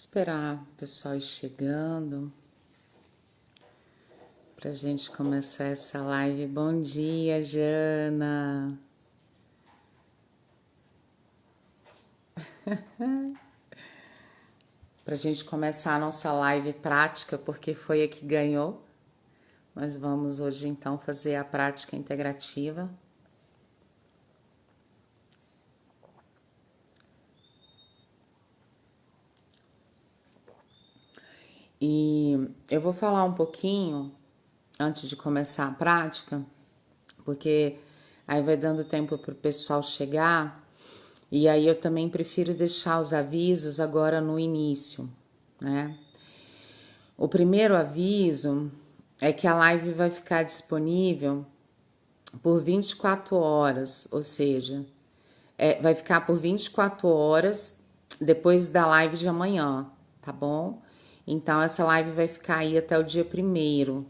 Esperar o pessoal ir chegando pra gente começar essa live. Bom dia, Jana. Pra gente começar a nossa live prática, porque foi a que ganhou. Nós vamos hoje então fazer a prática integrativa. E eu vou falar um pouquinho antes de começar a prática, porque aí vai dando tempo para o pessoal chegar, e aí eu também prefiro deixar os avisos agora no início, né? O primeiro aviso é que a live vai ficar disponível por 24 horas, ou seja, vai ficar por 24 horas depois da live de amanhã, tá bom? Então, essa live vai ficar aí até o dia 1º,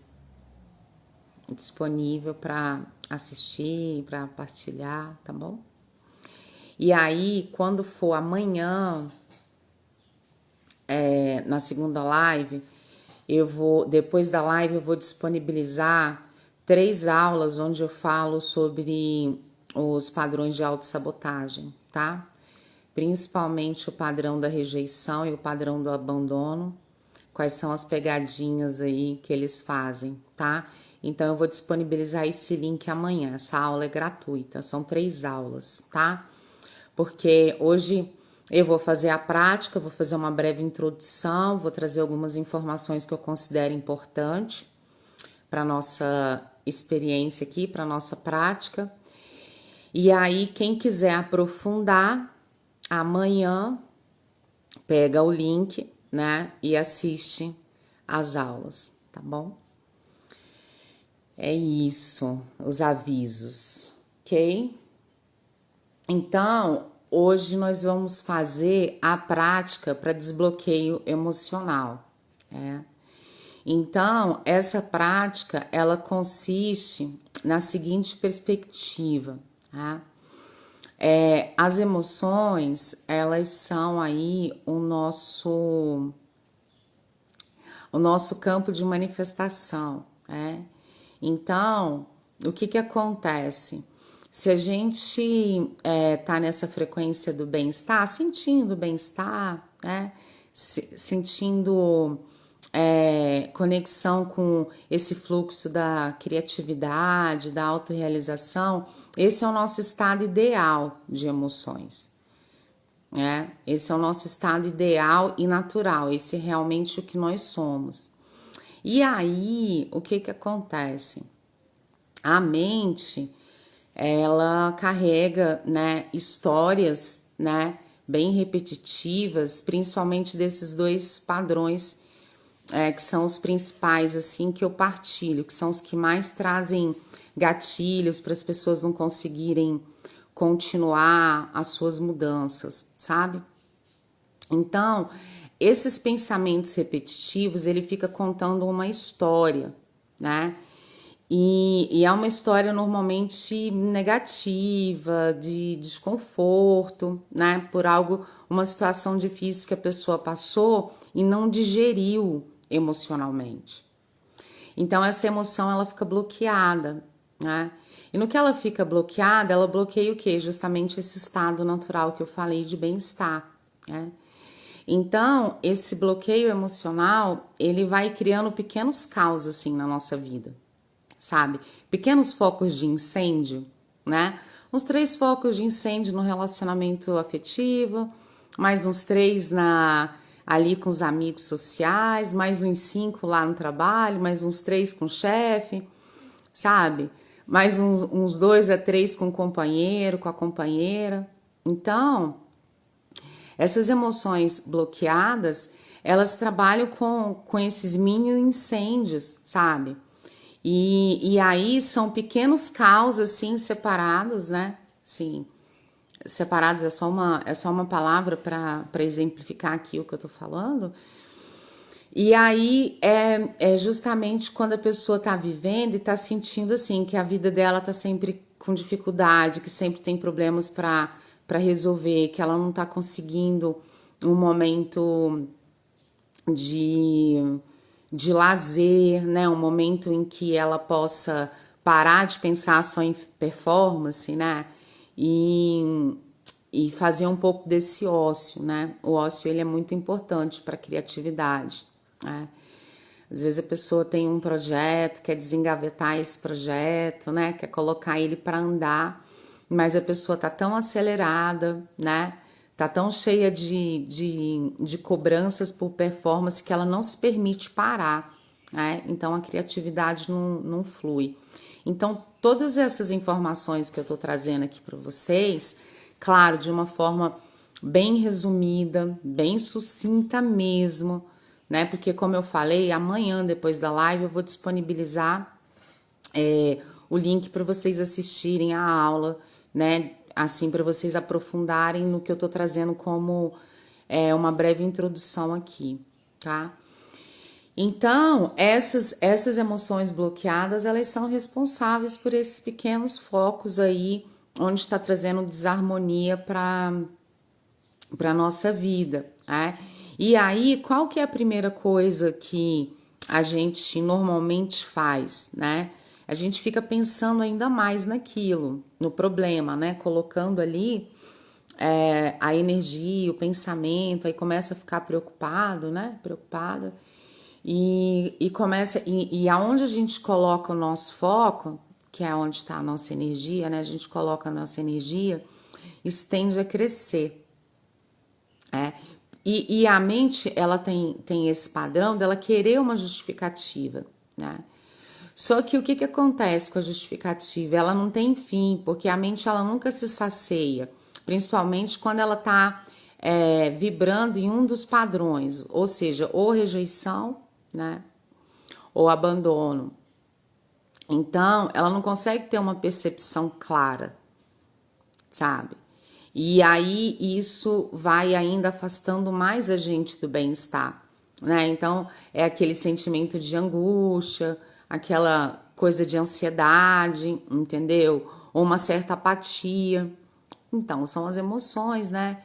disponível para assistir, para partilhar, tá bom? E aí, quando for amanhã, na segunda live, depois da live, eu vou disponibilizar 3 aulas onde eu falo sobre os padrões de autossabotagem, tá? Principalmente o padrão da rejeição e o padrão do abandono, quais são as pegadinhas aí que eles fazem, tá? Então eu vou disponibilizar esse link amanhã, essa aula é gratuita, são 3 aulas, tá? Porque hoje eu vou fazer a prática, vou fazer uma breve introdução, vou trazer algumas informações que eu considero importante para nossa experiência aqui, para nossa prática. E aí, quem quiser aprofundar, amanhã pega o link, né, e assiste as aulas, tá bom? É isso, os avisos, ok? Então, hoje nós vamos fazer a prática para desbloqueio emocional, né? Então, essa prática, ela consiste na seguinte perspectiva, tá? As emoções, elas são aí o nosso campo de manifestação, né? Então, o que acontece? Se a gente tá nessa frequência do bem-estar, sentindo bem-estar, né? Sentindo conexão com esse fluxo da criatividade, da autorrealização, esse é o nosso estado ideal de emoções, né? Esse é o nosso estado ideal e natural, esse é realmente o que nós somos. E aí, o que acontece? A mente, ela carrega, né, histórias, né, bem repetitivas, principalmente desses 2 padrões que são os principais, assim, que eu partilho, que são os que mais trazem gatilhos para as pessoas não conseguirem continuar as suas mudanças, sabe? Então, esses pensamentos repetitivos, ele fica contando uma história, né? E é uma história normalmente negativa, de desconforto, né? Por algo, uma situação difícil que a pessoa passou e não digeriu emocionalmente. Então essa emoção ela fica bloqueada, né? E no que ela fica bloqueada, ela bloqueia o quê? Justamente esse estado natural que eu falei de bem-estar, né? Então, esse bloqueio emocional, ele vai criando pequenos caos assim na nossa vida, sabe? Pequenos focos de incêndio, né? Uns 3 focos de incêndio no relacionamento afetivo, mais uns 3 ali com os amigos sociais, mais uns 5 lá no trabalho, mais uns 3 com o chefe, sabe? Mais uns 2 a 3 com o companheiro, com a companheira. Então, essas emoções bloqueadas, elas trabalham com esses mini incêndios, sabe? E aí são pequenos caos, assim, separados, né? Sim, separados é só uma palavra para exemplificar aqui o que eu tô falando. E aí é justamente quando a pessoa tá vivendo e tá sentindo, assim, que a vida dela tá sempre com dificuldade, que sempre tem problemas para resolver, que ela não tá conseguindo um momento de, de lazer, né? Um momento em que ela possa parar de pensar só em performance, né? E fazer um pouco desse ócio, né? O ócio, ele é muito importante para a criatividade, né? Às vezes a pessoa tem um projeto, quer desengavetar esse projeto, né? Quer colocar ele para andar, mas a pessoa tá tão acelerada, né? Tá tão cheia de cobranças por performance que ela não se permite parar, né? Então a criatividade não flui. Então, todas essas informações que eu tô trazendo aqui para vocês, claro, de uma forma bem resumida, bem sucinta mesmo, né? Porque, como eu falei, amanhã, depois da live, eu vou disponibilizar o link para vocês assistirem a aula, né? Assim, para vocês aprofundarem no que eu tô trazendo como uma breve introdução aqui, tá? Então, essas emoções bloqueadas, elas são responsáveis por esses pequenos focos aí, onde está trazendo desarmonia para nossa vida, né? E aí, qual que é a primeira coisa que a gente normalmente faz, né? A gente fica pensando ainda mais naquilo, no problema, né? Colocando ali a energia, o pensamento, aí começa a ficar preocupado, né? Preocupada. E começa, e aonde a gente coloca o nosso foco, que é onde está a nossa energia, né? A gente coloca a nossa energia, isso tende a crescer. E a mente, ela tem esse padrão dela querer uma justificativa, né? Só que o que acontece com a justificativa? Ela não tem fim, porque a mente ela nunca se sacia, principalmente quando ela está vibrando em um dos padrões, ou seja, ou rejeição, né? Ou abandono. Então, ela não consegue ter uma percepção clara, sabe? E aí isso vai ainda afastando mais a gente do bem-estar, né? Então é aquele sentimento de angústia, aquela coisa de ansiedade, entendeu? Ou uma certa apatia. Então são as emoções, né?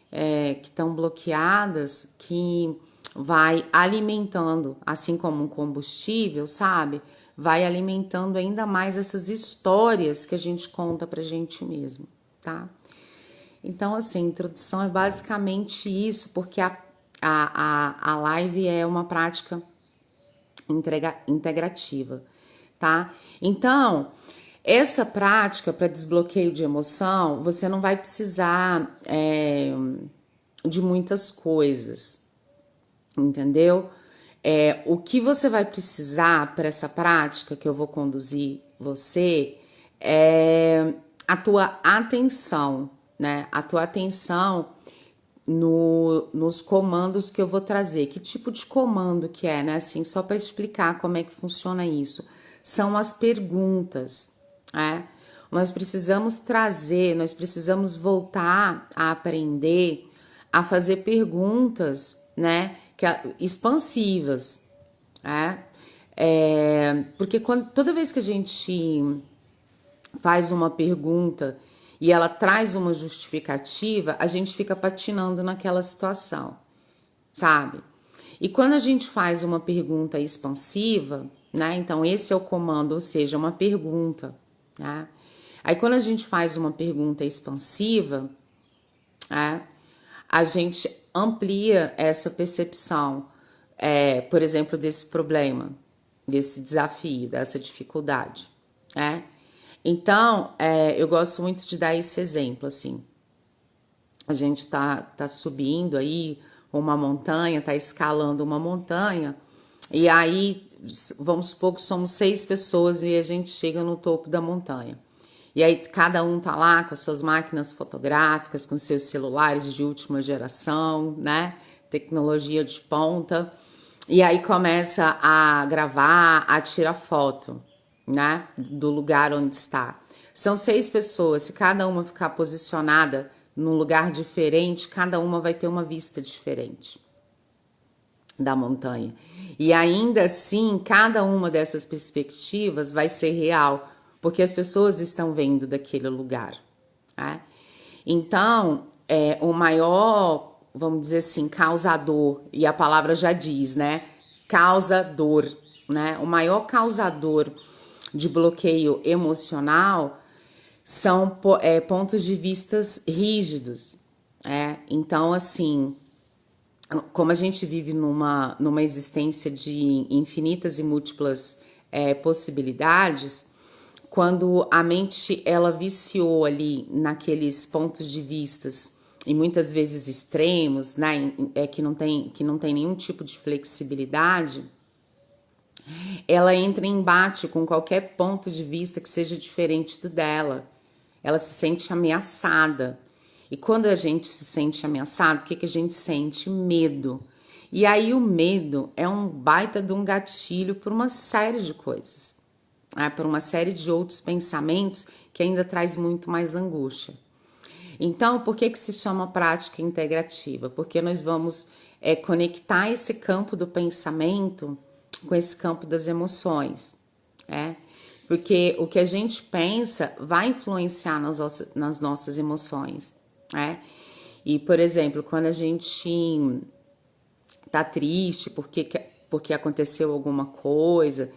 Que estão bloqueadas, que vai alimentando, assim como um combustível, sabe? Vai alimentando ainda mais essas histórias que a gente conta pra gente mesmo, tá? Então, assim, a introdução é basicamente isso, porque a live é uma prática integrativa, tá? Então, essa prática para desbloqueio de emoção, você não vai precisar de muitas coisas, entendeu? O que você vai precisar para essa prática que eu vou conduzir você é a tua atenção, né? A tua atenção nos comandos que eu vou trazer. Que tipo de comando que é, né? Assim, só para explicar como é que funciona isso. São as perguntas, né? Nós precisamos trazer, nós precisamos voltar a aprender a fazer perguntas, né? Expansivas, né? Porque toda vez que a gente faz uma pergunta e ela traz uma justificativa, a gente fica patinando naquela situação, sabe? E quando a gente faz uma pergunta expansiva, né? Então esse é o comando, ou seja, uma pergunta, né? Aí quando a gente faz uma pergunta expansiva, né? A gente amplia essa percepção, por exemplo, desse problema, desse desafio, dessa dificuldade, né? Então, eu gosto muito de dar esse exemplo, assim. A gente tá subindo aí uma montanha, tá escalando uma montanha, e aí, vamos supor que somos 6 pessoas e a gente chega no topo da montanha. E aí cada um tá lá com as suas máquinas fotográficas, com seus celulares de última geração, né? Tecnologia de ponta. E aí começa a gravar, a tirar foto, né? Do lugar onde está. São 6 pessoas, se cada uma ficar posicionada num lugar diferente, cada uma vai ter uma vista diferente da montanha. E ainda assim, cada uma dessas perspectivas vai ser real, porque as pessoas estão vendo daquele lugar, né? Então, o maior vamos dizer assim, causador, e a palavra já diz, né? Causador, né? O maior causador de bloqueio emocional são pontos de vistas rígidos. Então, assim, como a gente vive numa existência de infinitas e múltiplas possibilidades, quando a mente ela viciou ali naqueles pontos de vistas e muitas vezes extremos, né, que não tem nenhum tipo de flexibilidade, ela entra em embate com qualquer ponto de vista que seja diferente do dela. Ela se sente ameaçada. E quando a gente se sente ameaçado, o que a gente sente? Medo. E aí o medo é um baita de um gatilho por uma série de coisas. Por uma série de outros pensamentos que ainda traz muito mais angústia. Então, por que se chama prática integrativa? Porque nós vamos conectar esse campo do pensamento com esse campo das emoções, porque o que a gente pensa vai influenciar nas nossas emoções, E, por exemplo, quando a gente tá triste porque aconteceu alguma coisa,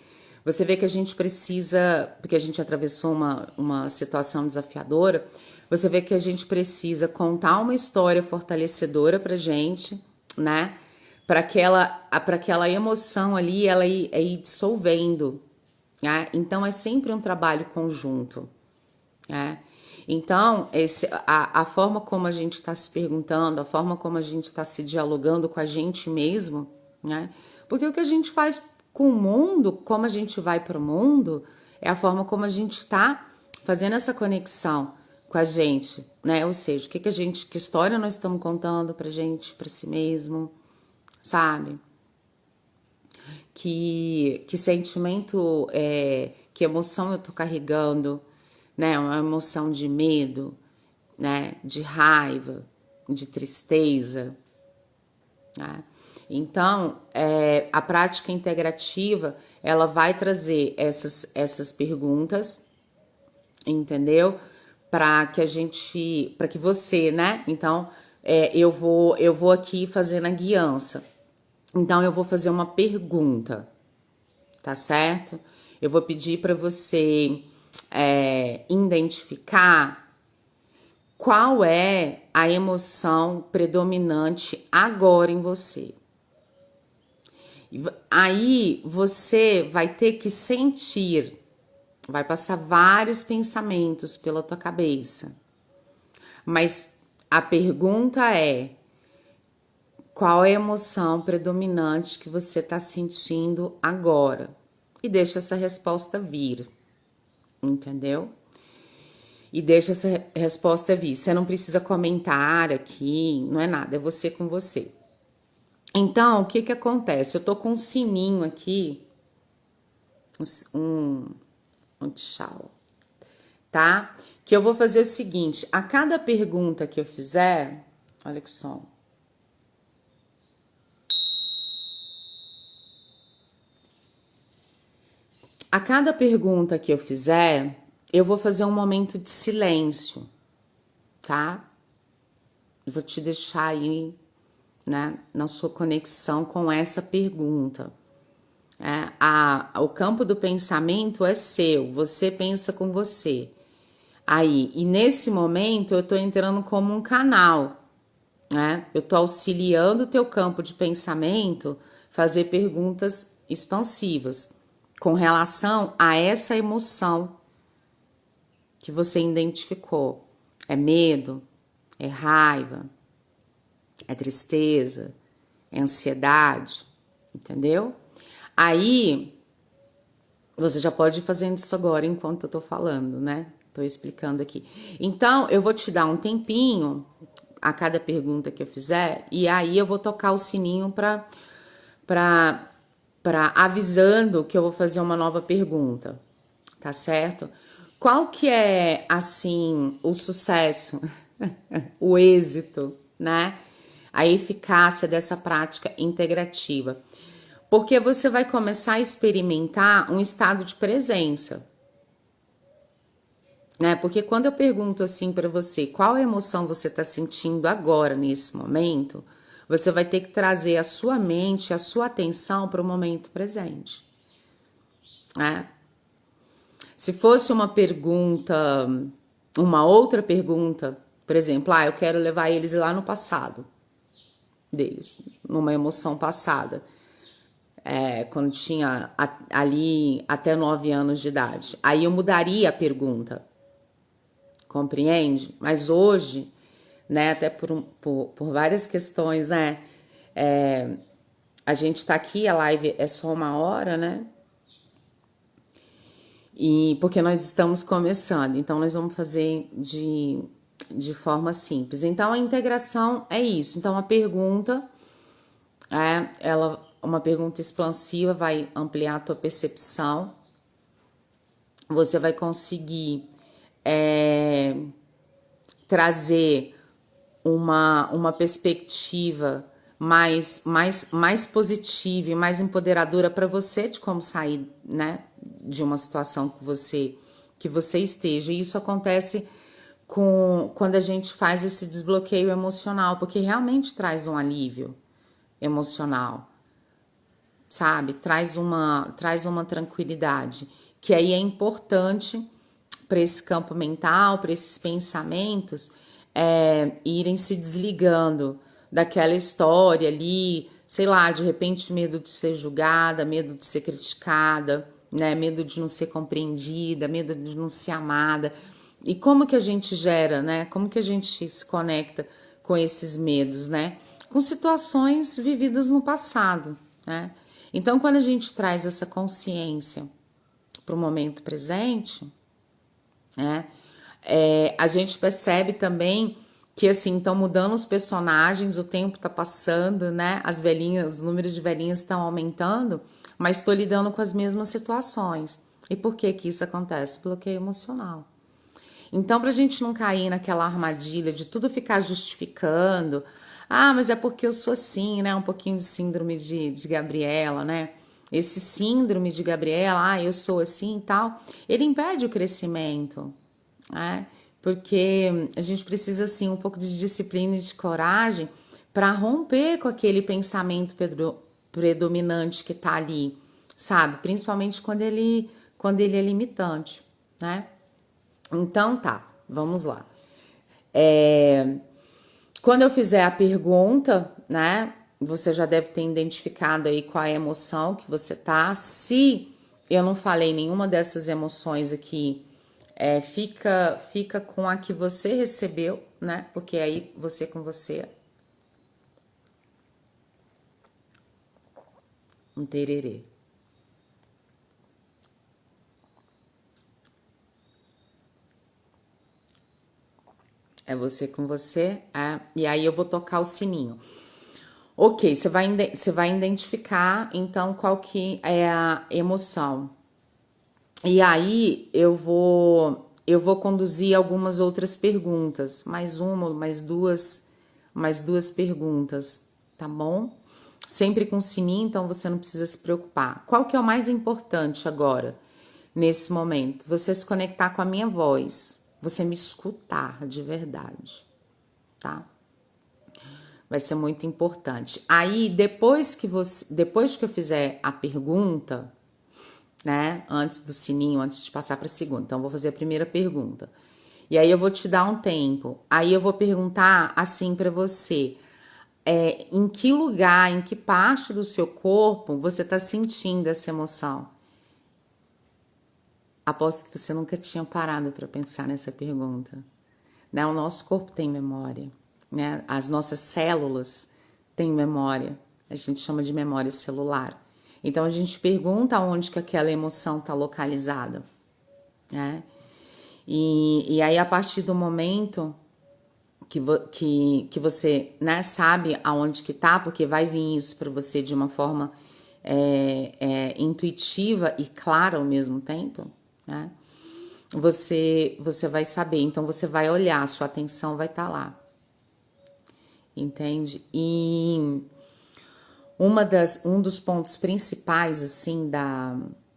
você vê que a gente precisa, porque a gente atravessou uma situação desafiadora, você vê que a gente precisa contar uma história fortalecedora pra gente, né? Para aquela emoção ali, ela ir dissolvendo, né? Então, é sempre um trabalho conjunto, né? Então, a forma como a gente está se perguntando, a forma como a gente está se dialogando com a gente mesmo, né? Porque o que a gente faz com o mundo, como a gente vai para o mundo, é a forma como a gente está fazendo essa conexão com a gente, né? Ou seja, que história nós estamos contando pra gente, pra si mesmo, sabe? Que sentimento, que emoção eu tô carregando, né? Uma emoção de medo, né? De raiva, de tristeza, né? Então, a prática integrativa, ela vai trazer essas perguntas, entendeu? Para que você, né? Então, eu vou aqui fazendo a guiança. Então, eu vou fazer uma pergunta, tá certo? Eu vou pedir para você identificar qual é a emoção predominante agora em você. Aí você vai ter que sentir, vai passar vários pensamentos pela tua cabeça. Mas a pergunta é: qual é a emoção predominante que você está sentindo agora? E deixa essa resposta vir, entendeu? E deixa essa resposta vir. Você não precisa comentar aqui, não é nada, é você com você. Então, o que acontece? Eu tô com um sininho aqui, um tchau, tá? Que eu vou fazer o seguinte, a cada pergunta que eu fizer, olha que som. A cada pergunta que eu fizer, eu vou fazer um momento de silêncio, tá? Eu vou te deixar aí, né, na sua conexão com essa pergunta. O campo do pensamento é seu, você pensa com você. Aí, e nesse momento eu tô entrando como um canal, né? Eu tô auxiliando o teu campo de pensamento fazer perguntas expansivas com relação a essa emoção que você identificou. É medo, é raiva, é tristeza, é ansiedade, entendeu? Aí, você já pode ir fazendo isso agora enquanto eu tô falando, né? Tô explicando aqui. Então, eu vou te dar um tempinho a cada pergunta que eu fizer, e aí eu vou tocar o sininho para avisando que eu vou fazer uma nova pergunta, tá certo? Qual que é, assim, o sucesso, o êxito, né? A eficácia dessa prática integrativa? Porque você vai começar a experimentar um estado de presença. né? Porque quando eu pergunto assim para você, qual emoção você está sentindo agora, nesse momento, você vai ter que trazer a sua mente, a sua atenção para o momento presente, né? Se fosse uma pergunta, uma outra pergunta, por exemplo, eu quero levar eles lá no passado deles, numa emoção passada, quando tinha ali até 9 anos de idade. Aí eu mudaria a pergunta, compreende? Mas hoje, né, até por várias questões, né, a gente tá aqui, a live é só 1 hora, né? E porque nós estamos começando, então nós vamos fazer de forma simples. Então a integração é isso. Então a pergunta uma pergunta expansiva vai ampliar a tua percepção. Você vai conseguir trazer uma perspectiva mais positiva e mais empoderadora para você de como sair, né, de uma situação que você esteja. E isso acontece quando a gente faz esse desbloqueio emocional, porque realmente traz um alívio emocional, sabe? Traz uma tranquilidade, que aí é importante para esse campo mental, para esses pensamentos irem se desligando daquela história ali, sei lá, de repente medo de ser julgada, medo de ser criticada, né? Medo de não ser compreendida, medo de não ser amada. E como que a gente gera, né? Como que a gente se conecta com esses medos, né? Com situações vividas no passado, né? Então, quando a gente traz essa consciência para o momento presente, né? A gente percebe também que assim estão mudando os personagens, o tempo tá passando, né? As velhinhas, os números de velhinhas estão aumentando, mas estou lidando com as mesmas situações. E por que que isso acontece? Bloqueio emocional. Então, pra gente não cair naquela armadilha de tudo ficar justificando, mas é porque eu sou assim, né? Um pouquinho de síndrome de Gabriela, né? Esse síndrome de Gabriela, eu sou assim e tal, ele impede o crescimento, né? Porque a gente precisa, assim, um pouco de disciplina e de coragem para romper com aquele pensamento predominante que tá ali, sabe? Principalmente quando ele é limitante, né? Então tá, vamos lá. Quando eu fizer a pergunta, né? Você já deve ter identificado aí qual é a emoção que você tá. Se eu não falei nenhuma dessas emoções aqui, fica com a que você recebeu, né? Porque aí você com você. Um tererê. É você com você, e aí eu vou tocar o sininho. Ok, você vai identificar então qual que é a emoção. E aí eu vou conduzir algumas outras perguntas, mais duas perguntas, tá bom? Sempre com sininho, então você não precisa se preocupar. Qual que é o mais importante agora, nesse momento? Você se conectar com a minha voz, você me escutar de verdade, tá? Vai ser muito importante. Aí, depois que eu fizer a pergunta, né? Antes do sininho, antes de passar para a segunda. Então, eu vou fazer a primeira pergunta. E aí eu vou te dar um tempo. Aí eu vou perguntar assim para você: em que lugar, em que parte do seu corpo você está sentindo essa emoção? Aposto que você nunca tinha parado para pensar nessa pergunta. Né? O nosso corpo tem memória, né? As nossas células têm memória. A gente chama de memória celular. Então a gente pergunta onde que aquela emoção está localizada, né? E aí a partir do momento que você, né, sabe aonde que tá, porque vai vir isso para você de uma forma intuitiva e clara ao mesmo tempo, né? Você vai saber, então você vai olhar, a sua atenção vai estar lá, entende? E um dos pontos principais, assim,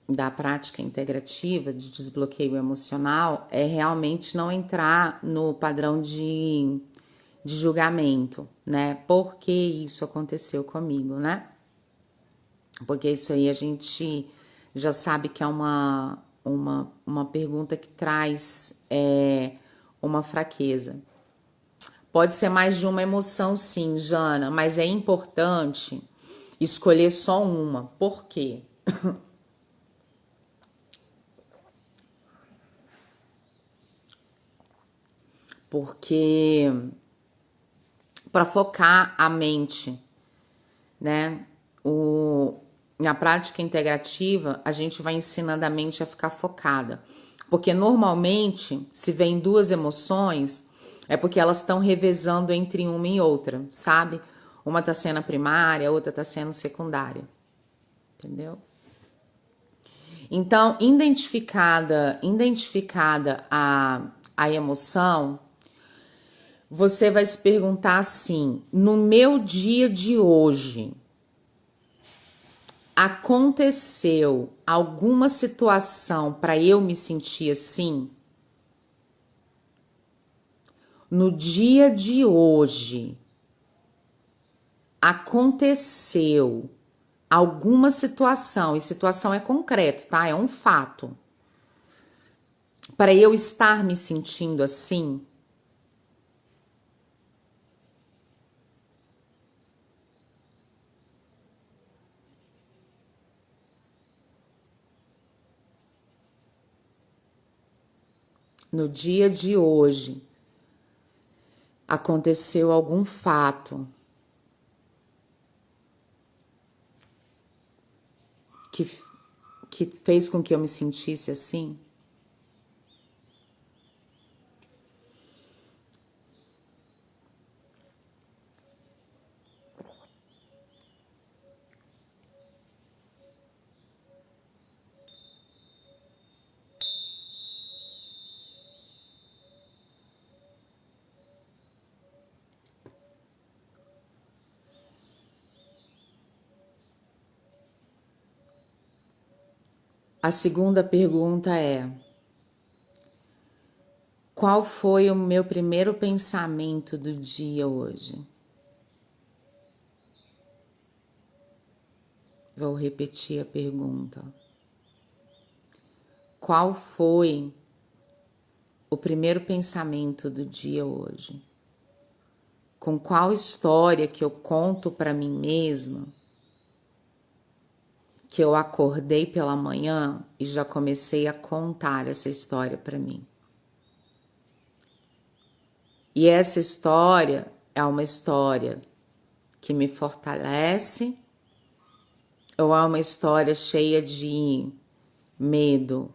da prática integrativa de desbloqueio emocional é realmente não entrar no padrão de julgamento, né? Por que isso aconteceu comigo, né? Porque isso aí a gente já sabe que é uma pergunta que traz uma fraqueza. Pode ser mais de uma emoção, sim, Jana, mas é importante escolher só uma. Por quê? Porque para focar a mente, né? Na prática integrativa, a gente vai ensinando a mente a ficar focada. Porque normalmente, se vem duas emoções, é porque elas estão revezando entre uma e outra, sabe? Uma tá sendo a primária, a outra tá sendo secundária. Entendeu? Então, identificada a emoção, você vai se perguntar assim: no meu dia de hoje, aconteceu alguma situação para eu me sentir assim? No dia de hoje, aconteceu alguma situação, e situação é concreto, tá? É um fato. Para eu estar me sentindo assim? No dia de hoje, aconteceu algum fato que, que fez com que eu me sentisse assim? A segunda pergunta é: qual foi o meu primeiro pensamento do dia hoje? Vou repetir a pergunta. Qual foi o primeiro pensamento do dia hoje? Com qual história que eu conto para mim mesma que eu acordei pela manhã e já comecei a contar essa história para mim? E essa história é uma história que me fortalece ou é uma história cheia de medo?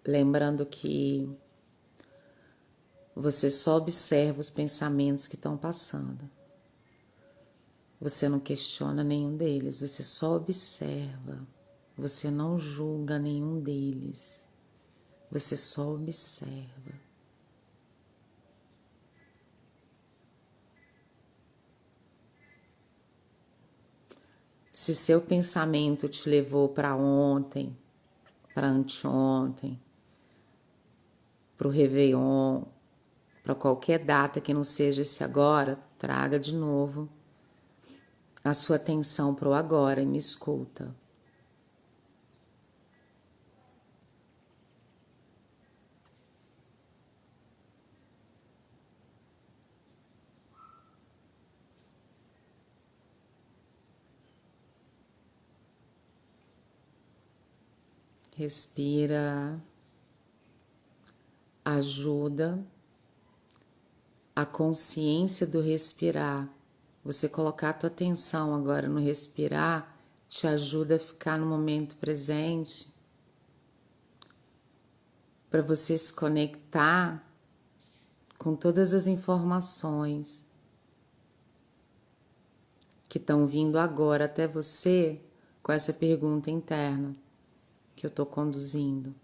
Lembrando que você só observa os pensamentos que estão passando. Você não questiona nenhum deles, você só observa. Você não julga nenhum deles. Você só observa. Se seu pensamento te levou para ontem, para anteontem, para o Réveillon, para qualquer data que não seja esse agora, traga de novo a sua atenção para o agora e me escuta. Respira, ajuda a consciência do respirar. Você colocar a tua atenção agora no respirar te ajuda a ficar no momento presente, para você se conectar com todas as informações que estão vindo agora até você com essa pergunta interna que eu tô conduzindo.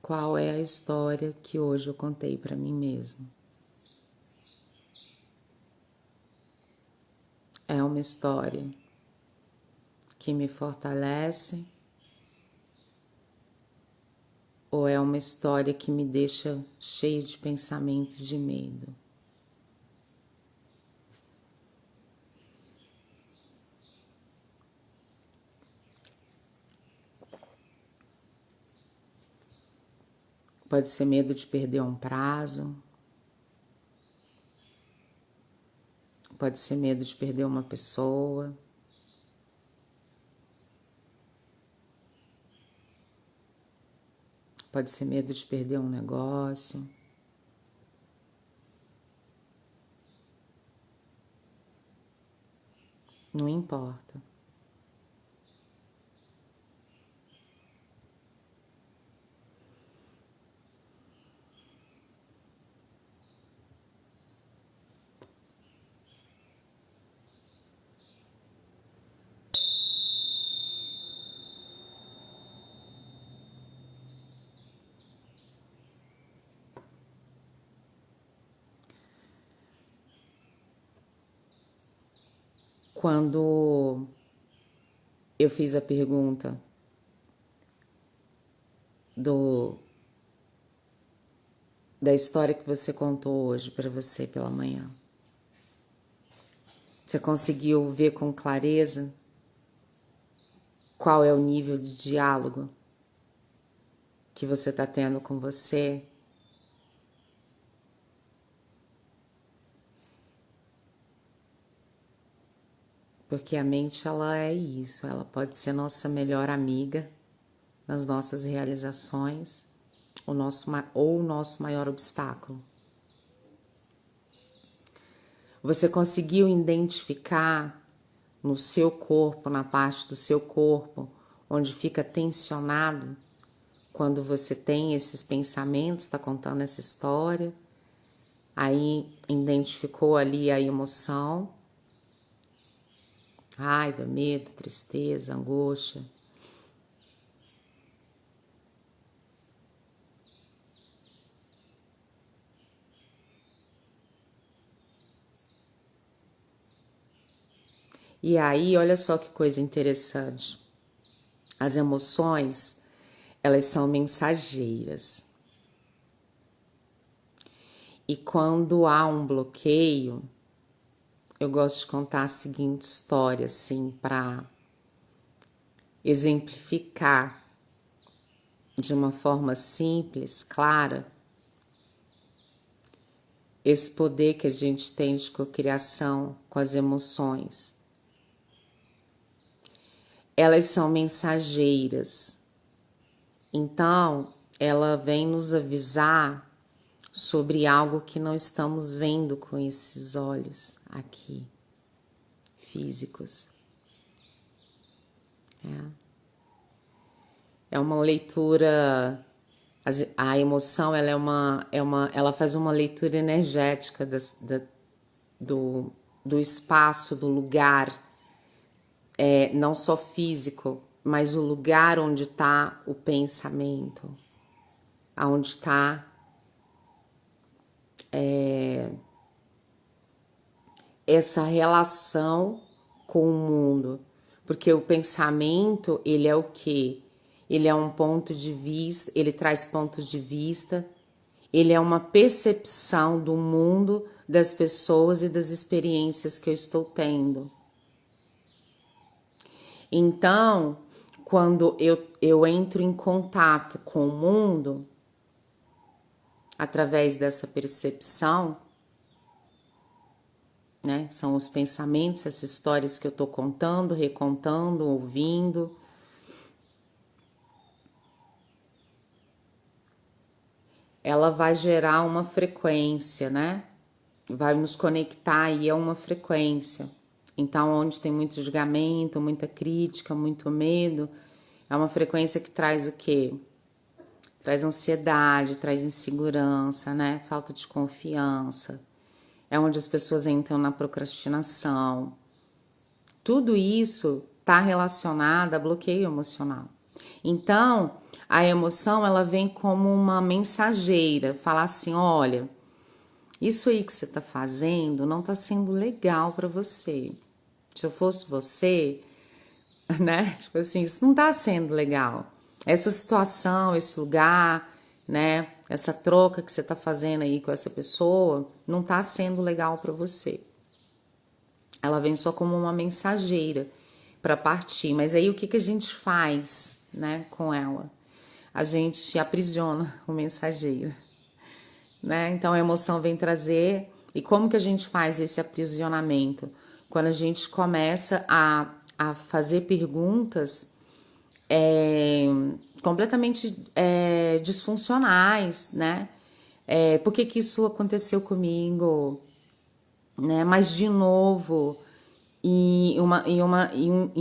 Qual é a história que hoje eu contei para mim mesmo? É uma história que me fortalece ou é uma história que me deixa cheio de pensamentos de medo? Pode ser medo de perder um prazo, pode ser medo de perder uma pessoa, pode ser medo de perder um negócio. Não importa. Quando eu fiz a pergunta da história que você contou hoje para você pela manhã, você conseguiu ver com clareza qual é o nível de diálogo que você está tendo com você? Porque a mente, ela é isso, ela pode ser nossa melhor amiga nas nossas realizações, ou o nosso maior obstáculo. Você conseguiu identificar no seu corpo, na parte do seu corpo, onde fica tensionado, quando você tem esses pensamentos, está contando essa história, aí identificou ali a emoção, raiva, medo, tristeza, angústia. E aí, olha só que coisa interessante. As emoções, elas são mensageiras. E quando há um bloqueio, eu gosto de contar a seguinte história, assim, para exemplificar de uma forma simples, clara, esse poder que a gente tem de cocriação com as emoções. Elas são mensageiras, então ela vem nos avisar sobre algo que não estamos vendo com esses olhos aqui, físicos. É uma leitura, a emoção ela faz uma leitura energética do espaço, do lugar, não só físico, mas o lugar onde está o pensamento, aonde está essa relação com o mundo, porque o pensamento, ele é o quê? Ele é um ponto de vista, ele traz pontos de vista, ele é uma percepção do mundo, das pessoas e das experiências que eu estou tendo. Então, quando eu entro em contato com o mundo, através dessa percepção, né? São os pensamentos, essas histórias que eu tô contando, recontando, ouvindo. Ela vai gerar uma frequência, né? Vai nos conectar aí a uma frequência. Então, onde tem muito julgamento, muita crítica, muito medo, é uma frequência que traz o quê? traz ansiedade, traz insegurança, né? Falta de confiança. É onde as pessoas entram na procrastinação. Tudo isso está relacionado a bloqueio emocional. Então, a emoção ela vem como uma mensageira, falar assim, olha, isso aí que você está fazendo não está sendo legal para você. Se eu fosse você, né? Tipo assim, isso não está sendo legal. Essa situação, esse lugar, né? Essa troca que você está fazendo aí com essa pessoa não está sendo legal para você. Ela vem só como uma mensageira para partir. Mas aí o que a gente faz, né, com ela? A gente aprisiona o mensageiro, né? Então a emoção vem trazer. E como que a gente faz esse aprisionamento? Quando a gente começa a fazer perguntas completamente disfuncionais, né? Por que isso aconteceu comigo? Né? Mas de novo, e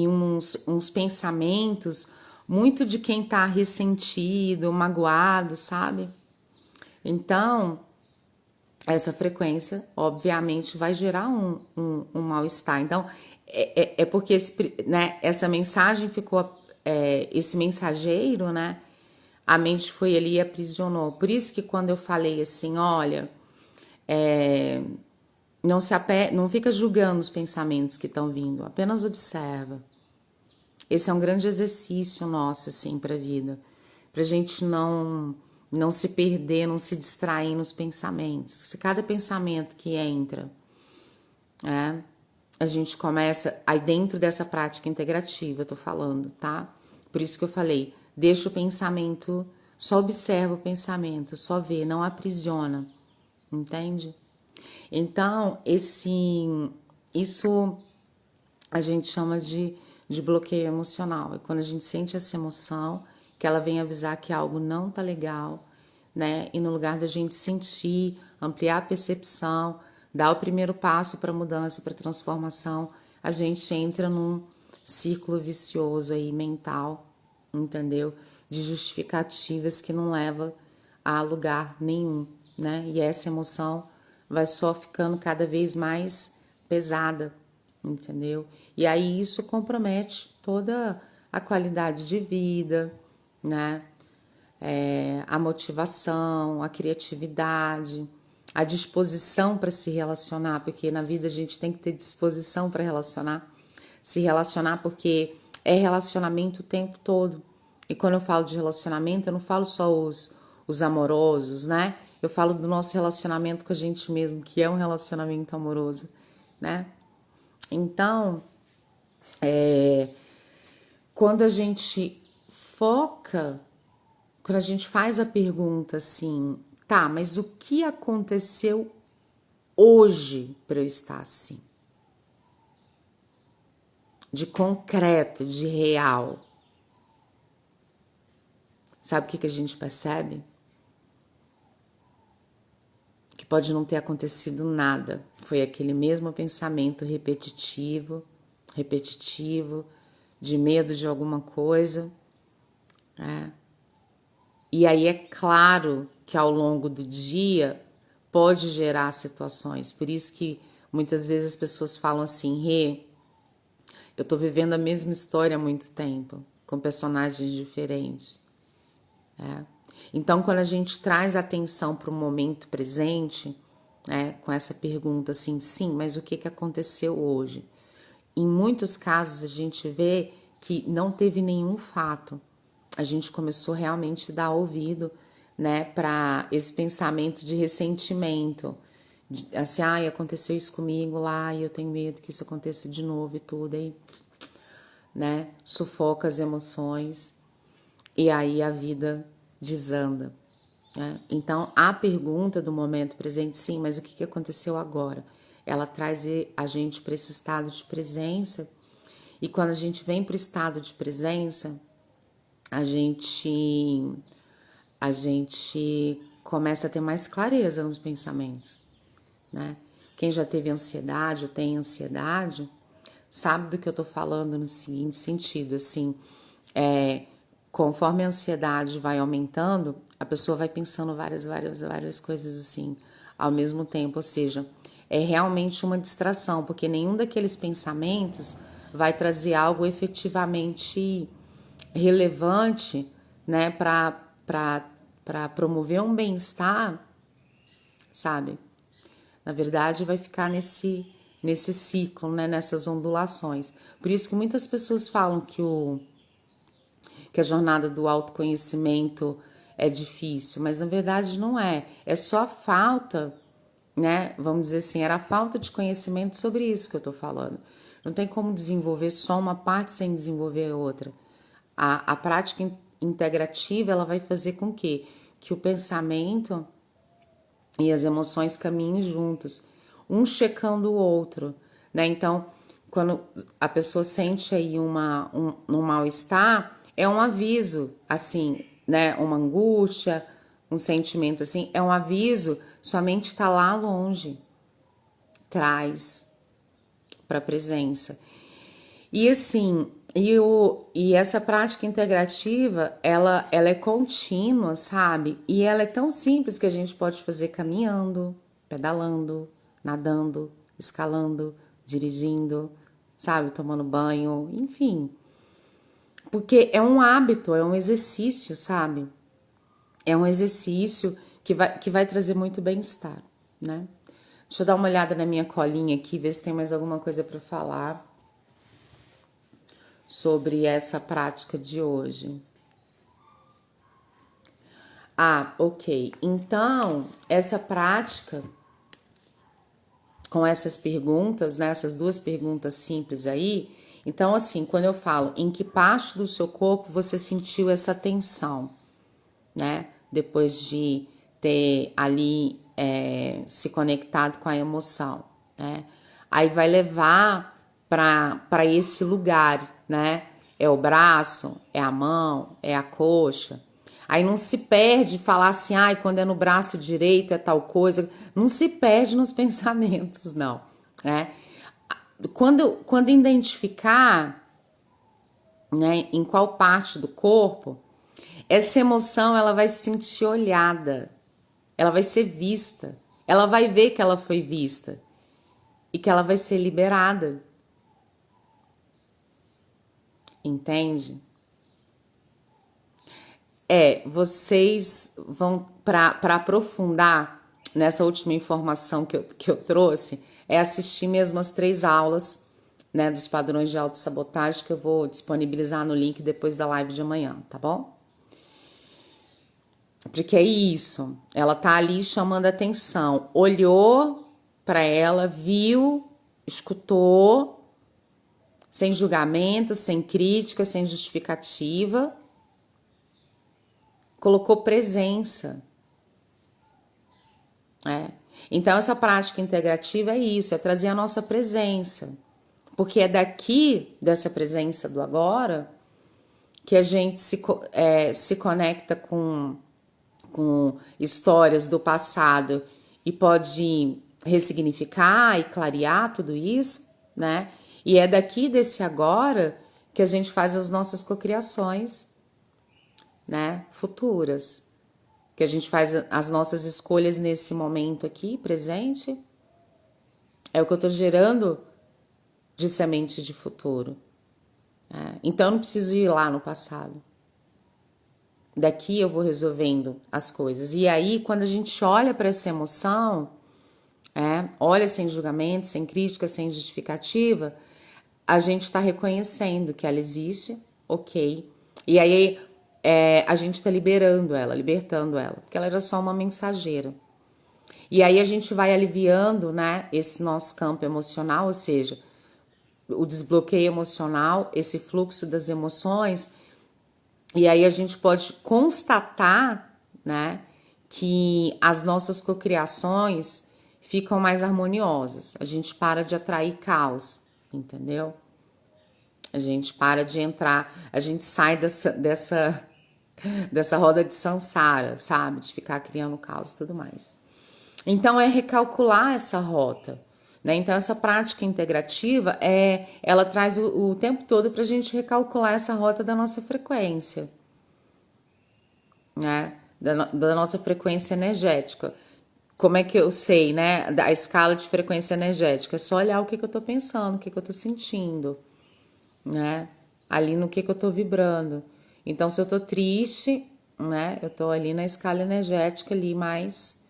uns pensamentos muito de quem tá ressentido, magoado, sabe? Então, essa frequência, obviamente, vai gerar um mal-estar. Então, é porque essa mensagem ficou, esse mensageiro, né? A mente foi ali e aprisionou. Por isso que quando eu falei assim, olha, não fica julgando os pensamentos que estão vindo, apenas observa. Esse é um grande exercício nosso, assim, para a vida. Pra gente não se perder, não se distrair nos pensamentos. Se cada pensamento que entra, a gente começa, aí dentro dessa prática integrativa, eu tô falando, tá? Por isso que eu falei, deixa o pensamento, só observa o pensamento, só vê, não aprisiona, entende? Então, isso a gente chama de bloqueio emocional. É quando a gente sente essa emoção, que ela vem avisar que algo não tá legal, né? E no lugar da gente sentir, ampliar a percepção, dar o primeiro passo para mudança, para transformação, a gente entra num círculo vicioso aí mental, entendeu? De justificativas que não leva a lugar nenhum, né? E essa emoção vai só ficando cada vez mais pesada, entendeu? E aí isso compromete toda a qualidade de vida, né? A motivação, a criatividade, a disposição para se relacionar, porque na vida a gente tem que ter disposição para se relacionar porque é relacionamento o tempo todo. E quando eu falo de relacionamento, eu não falo só os amorosos, né? Eu falo do nosso relacionamento com a gente mesmo, que é um relacionamento amoroso, né? Então, quando a gente foca, quando a gente faz a pergunta assim, tá, mas o que aconteceu hoje para eu estar assim? De concreto, de real. Sabe o que a gente percebe? Que pode não ter acontecido nada. Foi aquele mesmo pensamento repetitivo, de medo de alguma coisa. E aí é claro que ao longo do dia pode gerar situações. Por isso que muitas vezes as pessoas falam assim, Rê, eu tô vivendo a mesma história há muito tempo, com personagens diferentes. Então, quando a gente traz atenção para o momento presente, com essa pergunta assim, sim, mas o que aconteceu hoje? Em muitos casos, a gente vê que não teve nenhum fato. A gente começou realmente a dar ouvido, né, para esse pensamento de ressentimento. Assim, ai, aconteceu isso comigo lá e eu tenho medo que isso aconteça de novo e tudo. Aí, né, sufoca as emoções e aí a vida desanda. Né? Então, a pergunta do momento presente, sim, mas o que aconteceu agora? Ela traz a gente para esse estado de presença. E quando a gente vem para o estado de presença, a gente começa a ter mais clareza nos pensamentos, né? Quem já teve ansiedade ou tem ansiedade sabe do que eu tô falando no seguinte sentido, assim, conforme a ansiedade vai aumentando, a pessoa vai pensando várias coisas assim ao mesmo tempo, ou seja, é realmente uma distração, porque nenhum daqueles pensamentos vai trazer algo efetivamente relevante, né, para promover um bem-estar, sabe? Na verdade, vai ficar nesse ciclo, né, nessas ondulações. Por isso que muitas pessoas falam que a jornada do autoconhecimento é difícil, mas na verdade não é. É só a falta, né? Vamos dizer assim, era a falta de conhecimento sobre isso que eu tô falando. Não tem como desenvolver só uma parte sem desenvolver a outra. A prática integrativa, ela vai fazer com que o pensamento e as emoções caminhem juntos, um checando o outro, né? Então, quando a pessoa sente aí um mal-estar, é um aviso, assim, né? Uma angústia, um sentimento assim, é um aviso, sua mente está lá longe, traz para a presença. E assim, e essa prática integrativa, ela é contínua, sabe? E ela é tão simples que a gente pode fazer caminhando, pedalando, nadando, escalando, dirigindo, sabe? Tomando banho, enfim. Porque é um hábito, é um exercício, sabe? É um exercício que vai trazer muito bem-estar, né? Deixa eu dar uma olhada na minha colinha aqui, ver se tem mais alguma coisa para falar sobre essa prática de hoje. Ah, ok. Então, essa prática, com essas perguntas, né, essas duas perguntas simples aí, então, assim, quando eu falo em que parte do seu corpo você sentiu essa tensão, né, depois de ter ali se conectado com a emoção, né, aí vai levar para esse lugar, né, é o braço, é a mão, é a coxa. Aí não se perde falar assim, ai, quando é no braço direito é tal coisa. Não se perde nos pensamentos, não, né? Quando identificar, né, em qual parte do corpo, essa emoção ela vai se sentir olhada, ela vai ser vista, ela vai ver que ela foi vista e que ela vai ser liberada. Entende? Vocês vão, para aprofundar nessa última informação que eu trouxe, é assistir mesmo as 3 aulas, né, dos padrões de autossabotagem que eu vou disponibilizar no link depois da live de amanhã, tá bom? Porque é isso, ela tá ali chamando a atenção, olhou para ela, viu, escutou, sem julgamento, sem crítica, sem justificativa, colocou presença. Então, essa prática integrativa é isso, é trazer a nossa presença. Porque é daqui, dessa presença do agora, que a gente se conecta com histórias do passado e pode ressignificar e clarear tudo isso, né? E é daqui desse agora que a gente faz as nossas cocriações, né? Futuras. Que a gente faz as nossas escolhas nesse momento aqui, presente. É o que eu tô gerando de semente de futuro. Então eu não preciso ir lá no passado. Daqui eu vou resolvendo as coisas. E aí, quando a gente olha para essa emoção, olha sem julgamento, sem crítica, sem justificativa, a gente está reconhecendo que ela existe, ok. E aí a gente está liberando ela, libertando ela, porque ela era só uma mensageira. E aí a gente vai aliviando, né, esse nosso campo emocional, ou seja, o desbloqueio emocional, esse fluxo das emoções. E aí a gente pode constatar, né, que as nossas cocriações ficam mais harmoniosas. A gente para de atrair caos, entendeu? A gente para de entrar, a gente sai dessa roda de samsara, sabe? De ficar criando caos e tudo mais. Então, é recalcular essa rota, né? Então, essa prática integrativa, ela traz o tempo todo para a gente recalcular essa rota da nossa frequência, né? Da nossa frequência energética. Como é que eu sei, né? Da escala de frequência energética? É só olhar o que eu tô pensando, o que eu tô sentindo, né? Ali no que eu tô vibrando. Então, se eu tô triste, né? Eu tô ali na escala energética ali mais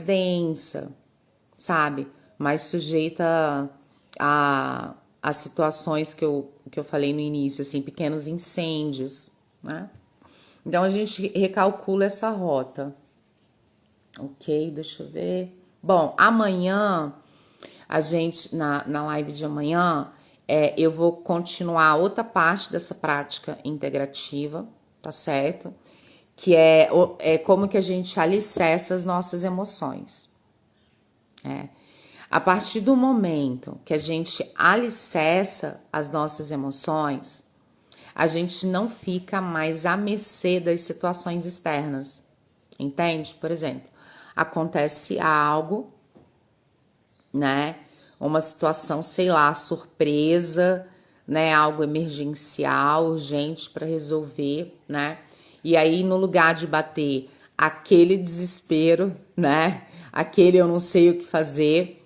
densa, sabe? Mais sujeita a situações que eu falei no início, assim, pequenos incêndios, né? Então, a gente recalcula essa rota. Ok, deixa eu ver. Bom, amanhã, a gente, na live de amanhã, eu vou continuar outra parte dessa prática integrativa, tá certo? Que é como que a gente alicerça as nossas emoções. A partir do momento que a gente alicerça as nossas emoções, a gente não fica mais à mercê das situações externas. Entende? Por exemplo, acontece algo, né? Uma situação, sei lá, surpresa, né? Algo emergencial, urgente para resolver, né? E aí, no lugar de bater aquele desespero, né? Aquele eu não sei o que fazer,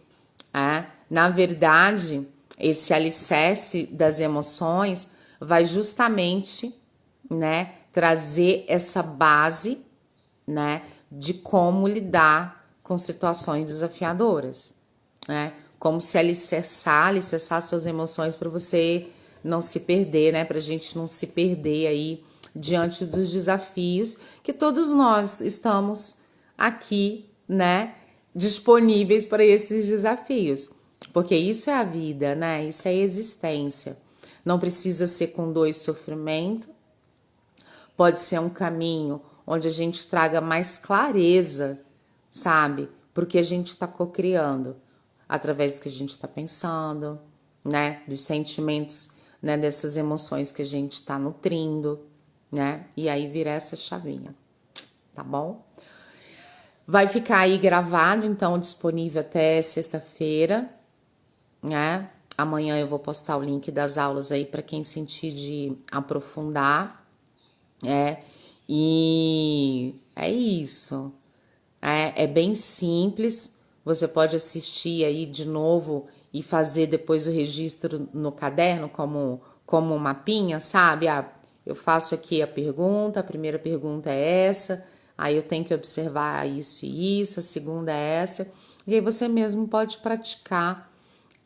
na verdade, esse alicerce das emoções vai justamente, né, trazer essa base, né, de como lidar com situações desafiadoras, né? Como se alicerçar suas emoções para você não se perder, né? Para a gente não se perder aí diante dos desafios que todos nós estamos aqui, né? Disponíveis para esses desafios, porque isso é a vida, né? Isso é a existência. Não precisa ser com dor e sofrimento, pode ser um caminho onde a gente traga mais clareza, sabe? Porque a gente está cocriando através do que a gente está pensando, né? Dos sentimentos, né? Dessas emoções que a gente está nutrindo, né? E aí vira essa chavinha, tá bom? Vai ficar aí gravado, então, disponível até sexta-feira, né? Amanhã eu vou postar o link das aulas aí para quem sentir de aprofundar, e é isso. É bem simples. Você pode assistir aí de novo e fazer depois o registro no caderno como um mapinha, sabe? Eu faço aqui a primeira pergunta é essa, aí eu tenho que observar isso e isso, a segunda é essa, e aí você mesmo pode praticar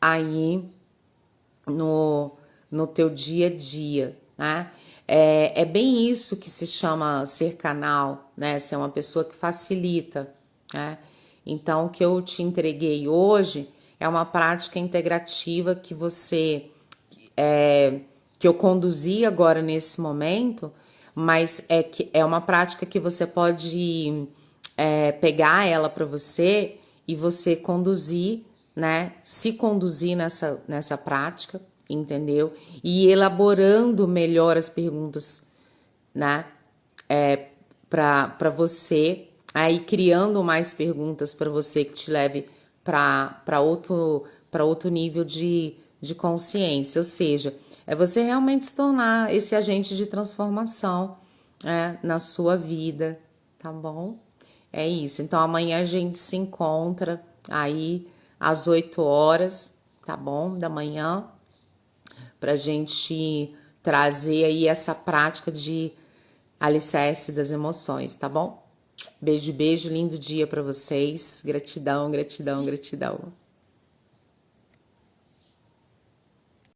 aí no teu dia a dia, né? É bem isso que se chama ser canal, né? Ser uma pessoa que facilita, né? Então, o que eu te entreguei hoje é uma prática integrativa que que eu conduzi agora nesse momento, mas é uma prática que você pode pegar ela para você e você conduzir, né? Se conduzir nessa prática, entendeu? E elaborando melhor as perguntas, né? Para você, aí criando mais perguntas para você que te leve para outro nível de consciência, ou seja, é você realmente se tornar esse agente de transformação na sua vida, tá bom? É isso. Então amanhã a gente se encontra aí às 8 horas, tá bom? Da manhã, pra gente trazer aí essa prática de alicerce das emoções, tá bom? Beijo, beijo, lindo dia para vocês. Gratidão, gratidão, gratidão.